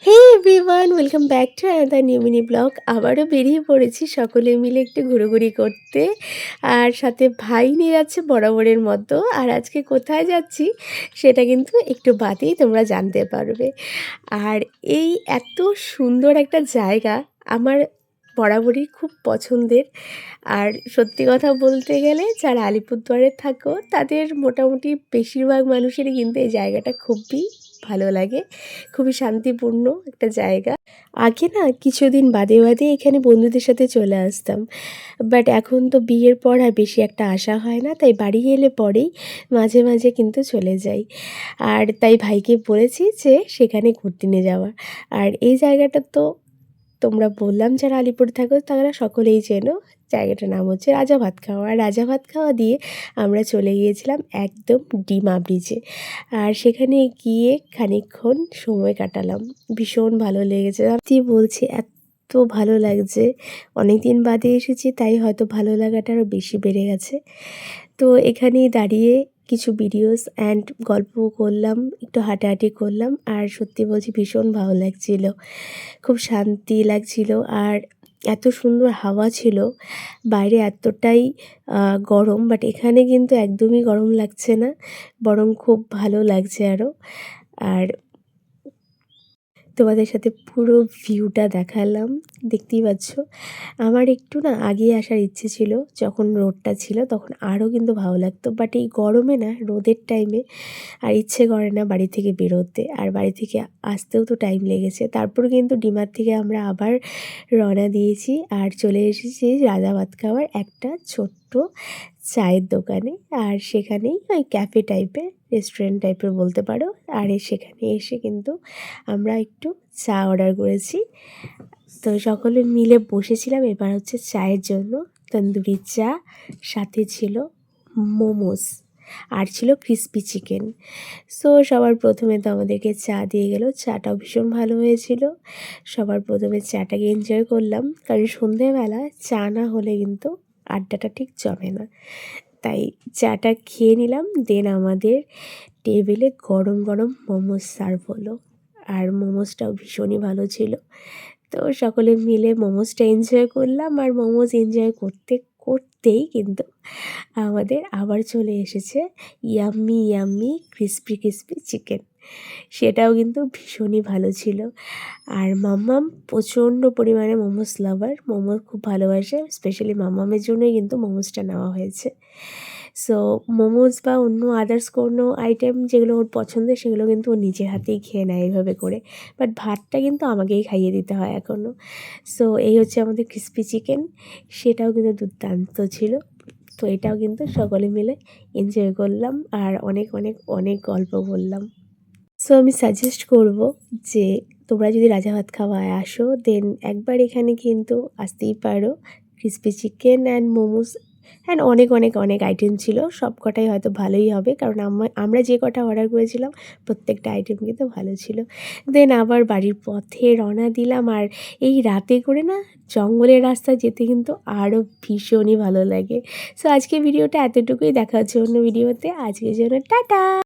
Hey everyone, welcome back to another new mini vlog. আবারও বেরিয়ে পড়েছি সকলে মিলে একটু ঘোরাঘুরি করতে, আর সাথে ভাই নিয়ে যাচ্ছে বরাবরের মতো। আর আজকে কোথায় যাচ্ছি সেটা কিন্তু একটু বাদেই তোমরা জানতে পারবে। আর এই এত সুন্দর একটা জায়গা আমার বরাবরই খুব পছন্দের। আর সত্যি কথা বলতে গেলে যারা আলিপুরদুয়ারে থাকো তাদের মোটামুটি বেশিরভাগ মানুষেরই কিন্তু এই জায়গাটা খুবই ভালো লাগে, খুবই শান্তিপূর্ণ একটা জায়গা। আগে না কিছুদিন বাদে বাদে এখানে বন্ধুদের সাথে চলে আসতাম, বাট এখন তো বিয়ের পর আর বেশি একটা আসা হয় না, তাই বাড়ি এলে পরেই মাঝে মাঝে কিন্তু চলে যাই। আর তাই ভাইকে বলেছি যে সেখানে ঘুরতে নিয়ে যাওয়া। আর এই জায়গাটা তো তোমরা বললাম যারা আলিপুরে থাকো তারা সকলেই চেনো। জায়গাটার নাম হচ্ছে রাজা ভাতখাওয়া। আর রাজা ভাতখাওয়া দিয়ে আমরা চলে গিয়েছিলাম একদম ডিমা ব্রিজে। আর সেখানে গিয়ে খানিকক্ষণ সময় কাটালাম, ভীষণ ভালো লেগেছে। আপনি বলছি এত ভালো লাগছে, অনেক দিন বাদে এসেছি তাই হয়তো ভালো লাগাটা আরও বেশি বেড়ে গেছে। তো এখানেই দাঁড়িয়ে কিছু ভিডিওস অ্যান্ড গল্প করলাম, একটু হাঁটাহাঁটি করলাম। আর সত্যি বলছি ভীষণ ভালো লাগছিল, খুব শান্তি লাগছিল। আর এত সুন্দর হাওয়া ছিল, বাইরে এতটাই গরম, বাট এখানে কিন্তু একদমই গরম লাগছে না, বরং খুব ভালো লাগছে আরও। আর তোমাদের সাথে পুরো ভিউটা দেখালাম, দেখতেই পাচ্ছ। আমার একটু না আগে আসার ইচ্ছে ছিল, যখন রোদটা ছিল তখন আরও কিন্তু ভালো লাগতো, বাট এই গরমে না রোদের টাইমে আর ইচ্ছে করে না বাড়ি থেকে বেরোতে। আর বাড়ি থেকে আসতেও তো টাইম লেগেছে। তারপর কিন্তু ডিমার থেকে আমরা আবার রওনা দিয়েছি আর চলে এসেছি রাজা ভাতখাওয়ার একটা ছোট্ট চায়ের দোকানে। আর সেখানেই ওই ক্যাফে টাইপের, রেস্টুরেন্ট টাইপের বলতে পারো। আর সেখানে এসে কিন্তু আমরা একটু চা অর্ডার করেছি। তো সকলে মিলে বসেছিলাম এবার হচ্ছে চায়ের জন্য। তন্দুরি চা, সাথে ছিল মোমোস, আর ছিল ক্রিসপি চিকেন। সো সবার প্রথমে তো আমাদেরকে চা দিয়ে গেল, চাটাও ভীষণ ভালো হয়েছিল। সবার প্রথমে চাটাকে এনজয় করলাম, কারণ সন্ধেবেলা চা না হলে কিন্তু আড্ডাটা ঠিক জমে না। তাই চাটা খেয়ে নিলাম, দেন আমাদের টেবিলে গরম গরম মোমোস সার্ভ হলো। আর মোমোসটাও ভীষণই ভালো ছিল। তো সকলে মিলে মোমোসটা এনজয় করলাম। আর মোমোস এনজয় করতে করতেই কিন্তু আমাদের আবার চলে এসেছে yummy yummy crispy crispy chicken, সেটাও কিন্তু ভীষণই ভালো ছিল। আর মাম্মাম প্রচণ্ড পরিমাণে মোমোস লাভার, মোমো খুব ভালোবাসে, স্পেশালি মাম্মামের জন্যই কিন্তু মোমোসটা নেওয়া হয়েছে। সো মোমোস বা অন্য আদার্স কোনো আইটেম যেগুলো ওর পছন্দের সেগুলো কিন্তু ও নিজের হাতেই খেয়ে নেয় এইভাবে করে, বাট ভাতটা কিন্তু আমাকেই খাইয়ে দিতে হয় এখনও। সো এই হচ্ছে আমাদের ক্রিসপি চিকেন, সেটাও কিন্তু দুর্দান্ত ছিল। তো এটাও কিন্তু সকলে মিলে এনজয় করলাম আর অনেক অনেক অনেক গল্প বললাম। সো আমি সাজেস্ট করব যে তোমরা যদি রাজা ভাতখাওয়ায় আসো দেন একবার এখানে কিন্তু আসতেই পারো। Crispy chicken and momos and অনেক অনেক অনেক আইটেম ছিল, সব কটাই হয়তো ভালোই হবে, কারণ আমরা যে কটা অর্ডার করেছিলাম প্রত্যেকটা আইটেম কিন্তু ভালো ছিল। দেন আবার বাড়ির পথে রওনা দিলাম। আর এই রাতে করে না জঙ্গলের রাস্তা যেতে কিন্তু আরও ভীষণই ভালো লাগে। সো আজকে ভিডিওটা এতটুকুই, দেখা হচ্ছে অন্য ভিডিওতে। আজকের জন্য টাটা।